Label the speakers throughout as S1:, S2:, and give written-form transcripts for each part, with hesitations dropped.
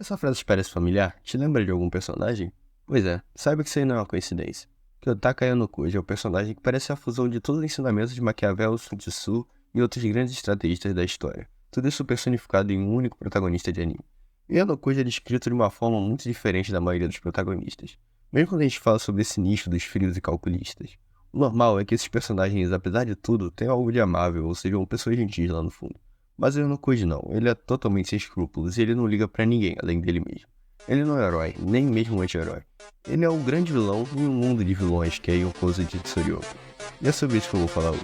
S1: Essa frase te parece familiar? Te lembra de algum personagem? Pois é, saiba que isso aí não é uma coincidência. Kiyotaka Yanokuji é o personagem que parece a fusão de todos os ensinamentos de Maquiavel, Sun Tzu e outros grandes estrategistas da história. Tudo isso personificado em um único protagonista de anime. E Yanokuji é descrito de uma forma muito diferente da maioria dos protagonistas, mesmo quando a gente fala sobre esse nicho dos frios e calculistas. O normal é que esses personagens, apesar de tudo, tenham algo de amável, ou sejam pessoas gentis lá no fundo. Mas o Yanokuji não, ele é totalmente sem escrúpulos e ele não liga pra ninguém além dele mesmo. Ele não é um herói, nem mesmo um anti-herói. Ele é o grande vilão em um mundo de vilões que é Yonkozo de Tsuryoku. E é sobre isso que eu vou falar hoje.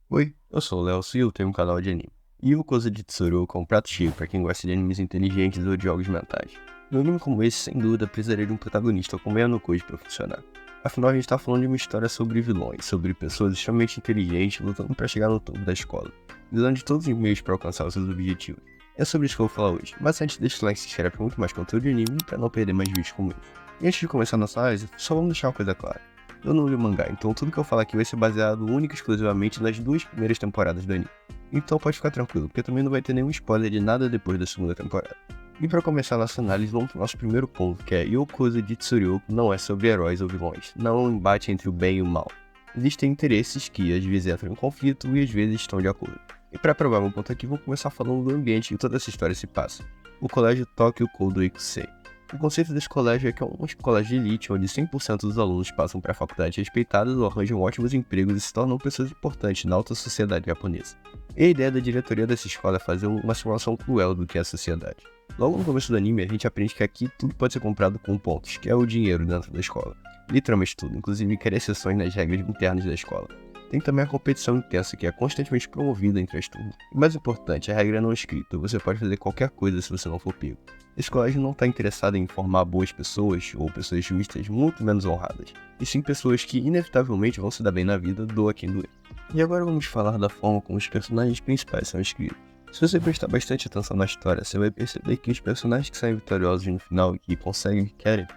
S1: Oi, eu sou o Léo e eu tenho um canal de anime. E o Kozo de Tsuruko é um prato cheio para quem gosta de animes inteligentes ou de jogos mentais. Um anime como esse, sem dúvida, precisaria de um protagonista como Yanokuji para funcionar. Afinal, a gente está falando de uma história sobre vilões, sobre pessoas extremamente inteligentes lutando para chegar no topo da escola, usando de todos os meios para alcançar os seus objetivos. É sobre isso que eu vou falar hoje, mas antes deixa o like e se inscreve para muito mais conteúdo de anime para não perder mais vídeos como esse. E antes de começar nossa análise, só vamos deixar uma coisa clara. Eu não li o mangá, então tudo que eu falar aqui vai ser baseado única e exclusivamente nas duas primeiras temporadas do anime. Então pode ficar tranquilo, porque também não vai ter nenhum spoiler de nada depois da segunda temporada. E para começar nossa análise, vamos para o nosso primeiro ponto, que é Yokozo de Tsuryoku não é sobre heróis ou vilões, não é um embate entre o bem e o mal. Existem interesses que às vezes entram em conflito e às vezes estão de acordo. E para provar meu ponto aqui, vou começar falando do ambiente em que toda essa história se passa. O colégio Tokyo Kodo Ikusei. O conceito desse colégio é que é um colégio de elite onde 100% dos alunos passam para faculdades respeitadas ou arranjam ótimos empregos e se tornam pessoas importantes na alta sociedade japonesa. E a ideia da diretoria dessa escola é fazer uma simulação cruel do que é a sociedade. Logo no começo do anime, a gente aprende que aqui tudo pode ser comprado com pontos, que é o dinheiro dentro da escola. Literalmente tudo, inclusive quer exceções nas regras internas da escola. Tem também a competição intensa, que é constantemente promovida entre as turmas. E mais importante, a regra é não escrita, você pode fazer qualquer coisa se você não for pego. Esse colégio não está interessado em formar boas pessoas, ou pessoas justas, muito menos honradas, e sim pessoas que inevitavelmente vão se dar bem na vida, doa quem doer. E agora vamos falar da forma como os personagens principais são escritos. Se você prestar bastante atenção na história, você vai perceber que os personagens que saem vitoriosos no final e que conseguem o que querem,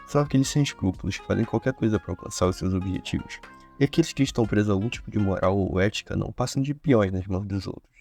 S1: são aqueles sem escrúpulos que fazem qualquer coisa para alcançar os seus objetivos. E aqueles que estão presos a algum tipo de moral ou ética não passam de peões nas mãos dos outros.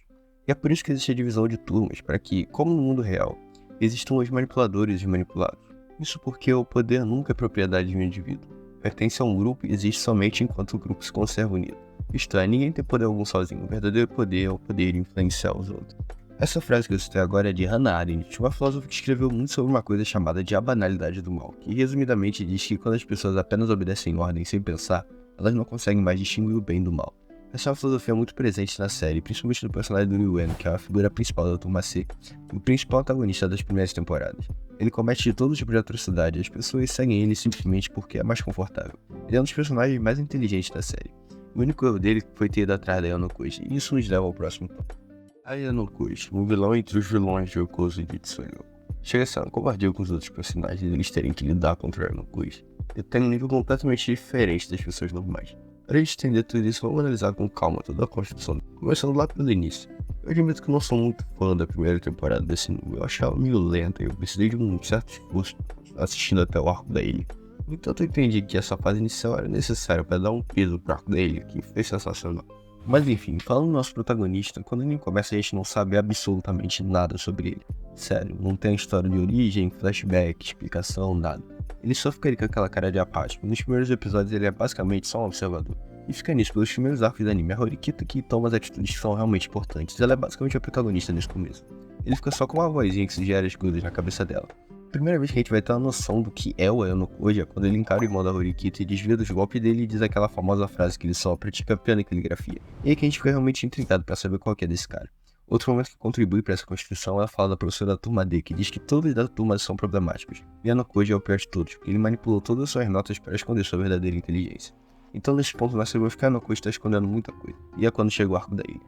S1: E é por isso que existe a divisão de turmas, para que, como no mundo real, existam os manipuladores e os manipulados. Isso porque o poder nunca é propriedade de um indivíduo. Pertence a um grupo e existe somente enquanto o grupo se conserva unido. Isto é, ninguém tem poder algum sozinho. O verdadeiro poder é o poder de influenciar os outros. Essa frase que eu citei agora é de Hannah Arendt, uma filósofa que escreveu muito sobre uma coisa chamada de a banalidade do mal, que resumidamente diz que quando as pessoas apenas obedecem ordem sem pensar, elas não conseguem mais distinguir o bem do mal. Essa é uma filosofia muito presente na série, principalmente no personagem do Ryu Eno, que é a figura principal da turma C, o principal antagonista das primeiras temporadas. Ele comete todo tipo de atrocidade e as pessoas seguem ele simplesmente porque é mais confortável. Ele é um dos personagens mais inteligentes da série. O único erro dele foi ter ido atrás da Yanokuji, e isso nos leva ao próximo ponto. A Yanokuji, um vilão entre os vilões de Yokozo e de Tsuryoku. Chega a ser uma covardia com os outros personagens eles terem que lidar contra a Yanokuji. Ele tem um nível completamente diferente das pessoas normais. Para a gente entender tudo isso, vamos analisar com calma toda a construção, começando lá pelo início. Eu admito que não sou muito fã da primeira temporada desse anime, eu achava meio lenta e eu precisei de um certo esforço assistindo até o arco da ilha. No entanto, eu entendi que essa fase inicial era necessária para dar um peso pro arco da ilha, que foi sensacional. Mas enfim, falando do nosso protagonista, quando ele começa a gente não sabe absolutamente nada sobre ele. Sério, não tem história de origem, flashback, explicação, nada. Ele só fica ali com aquela cara de apático. Nos primeiros episódios ele é basicamente só um observador. E fica nisso, pelos primeiros arcos do anime, a Horikita que toma as atitudes que são realmente importantes. Ela é basicamente a protagonista nesse começo. Ele fica só com uma vozinha que sugere as coisas na cabeça dela. A primeira vez que a gente vai ter uma noção do que é o Yanokuji é quando ele encara o irmão da Horikita e desvia dos golpes dele e diz aquela famosa frase que ele só pratica piano e caligrafia. E aí que a gente fica realmente intrigado pra saber qual que é desse cara. Outro momento que contribui para essa construção é a fala da professora da turma D, que diz que todos da turma são problemáticos. E Yanokuji é o pior de todos, porque ele manipulou todas as suas notas para esconder sua verdadeira inteligência. Então nesse ponto nós sabemos que Yanokuji está escondendo muita coisa, e é quando chega o arco da ilha.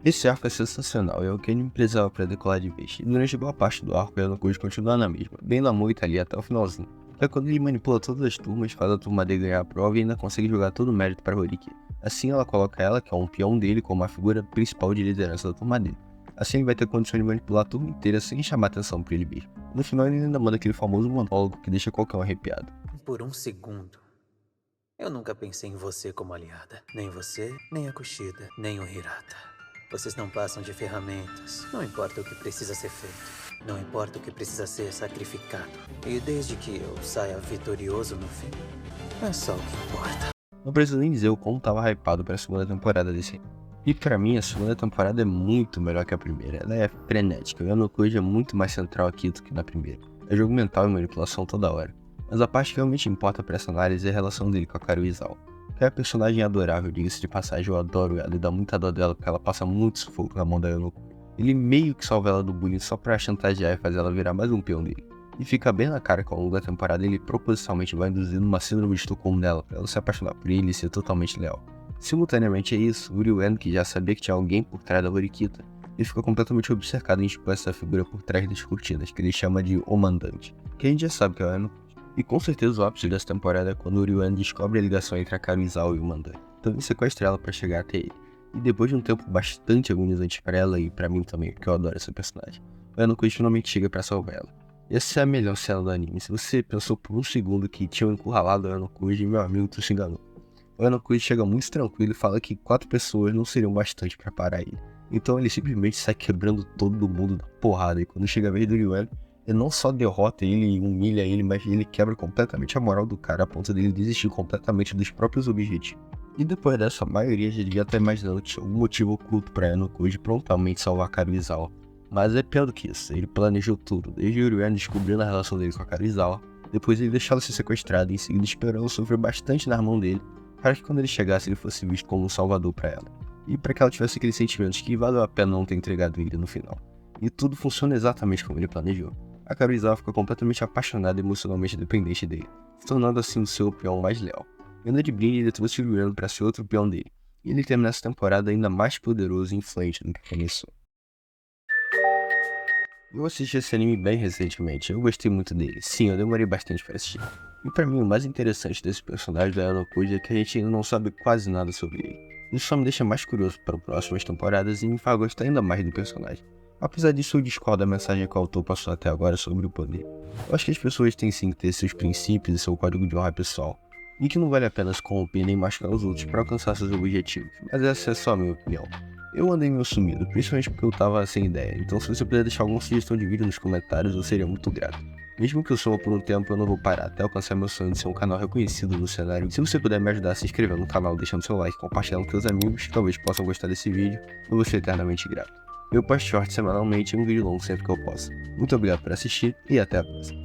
S1: Esse arco é sensacional, é o que ele precisava para decolar de vez, e durante boa parte do arco Yanokuji continua na mesma, bem na moita ali até o finalzinho. É quando ele manipula todas as turmas, faz a turma D ganhar a prova e ainda consegue jogar todo o mérito para Horikita. Assim ela coloca ela, que é um peão dele, como a figura principal de liderança da turma D. Assim ele vai ter condições de manipular a turma inteira sem chamar atenção pra ele mesmo. No final ele ainda manda aquele famoso monólogo que deixa qualquer um arrepiado.
S2: Por um segundo, eu nunca pensei em você como aliada. Nem você, nem a Kushida, nem o Hirata. Vocês não passam de ferramentas. Não importa o que precisa ser feito. Não importa o que precisa ser sacrificado. E desde que eu saia vitorioso no fim, é só o que importa.
S1: Não preciso nem dizer o quão tava hypado pra segunda temporada desse anime. E pra mim, a segunda temporada é muito melhor que a primeira. Ela é frenética, o Yanokuji é muito mais central aqui do que na primeira. É jogo mental e manipulação toda hora. Mas a parte que realmente importa pra essa análise é a relação dele com a Karuizawa. Que é a personagem adorável, diga-se de passagem, eu adoro ela e dá muita dó dela porque ela passa muito sufoco na mão da Yanokuji. Ele meio que salva ela do bullying só pra chantagear e fazer ela virar mais um peão dele. E fica bem na cara que ao longo da temporada ele propositalmente vai induzindo uma síndrome de Estocolmo nela, pra ela se apaixonar por ele e ser totalmente leal. Simultaneamente a isso, o Ryuan, que já sabia que tinha alguém por trás da Horikita, ele fica completamente obcecado em expor essa figura por trás das cortinas, que ele chama de O Mandante, que a gente já sabe que é o Yanokuji. E com certeza o ápice dessa temporada é quando o Ryuan descobre a ligação entre a Karuizawa e o Mandante. Então ele sequestra ela pra chegar até ele. E depois de um tempo bastante agonizante pra ela e pra mim também, porque eu adoro essa personagem, o Yanokuji finalmente chega pra salvar ela. Essa é a melhor cena do anime. Se você pensou por um segundo que tinham encurralado o Yanokuji, meu amigo, tu se enganou. O Yanokuji chega muito tranquilo e fala que 4 pessoas não seriam bastante pra parar ele. Então ele simplesmente sai quebrando todo mundo da porrada. E quando chega a vez do Ryuan, ele não só derrota ele e humilha ele, mas ele quebra completamente a moral do cara a ponto dele desistir completamente dos próprios objetivos. E depois dessa, a maioria já devia estar imaginando que tinha algum motivo oculto pra Yanokuji prontamente salvar Karuizawa. Mas é pior do que isso, ele planejou tudo, desde o Ryuan descobrindo a relação dele com a Karuizawa, depois ele deixá-la ser sequestrada e em seguida esperou ela sofrer bastante na mão dele, para que quando ele chegasse ele fosse visto como um salvador para ela, e para que ela tivesse aqueles sentimentos que valeu a pena não ter entregado ele no final. E tudo funciona exatamente como ele planejou. A Karuizawa fica completamente apaixonada e emocionalmente dependente dele, se tornando assim o seu peão mais leal. E ainda de brinde ele trouxe o Ryuan para ser outro peão dele, e ele termina essa temporada ainda mais poderoso e influente do que começou. Eu assisti esse anime bem recentemente, eu gostei muito dele. Sim, eu demorei bastante para assistir. E pra mim o mais interessante desse personagem do Yanokuji é que a gente ainda não sabe quase nada sobre ele. Isso só me deixa mais curioso para as próximas temporadas e me faz gostar ainda mais do personagem. Apesar disso, eu discordo da mensagem que o autor passou até agora sobre o poder. Eu acho que as pessoas têm sim que ter seus princípios e seu código de honra pessoal, e que não vale a pena se corromper nem machucar os outros para alcançar seus objetivos, mas essa é só a minha opinião. Eu andei meio sumido, principalmente porque eu tava sem ideia, então se você puder deixar alguma sugestão de vídeo nos comentários, eu seria muito grato. Mesmo que eu suma por um tempo, eu não vou parar até alcançar meu sonho de ser um canal reconhecido no cenário. Se você puder me ajudar se inscrevendo no canal, deixando seu like, compartilhando com seus amigos, que talvez possam gostar desse vídeo, eu vou ser eternamente grato. Eu posto shorts semanalmente e um vídeo longo sempre que eu posso. Muito obrigado por assistir e até a próxima.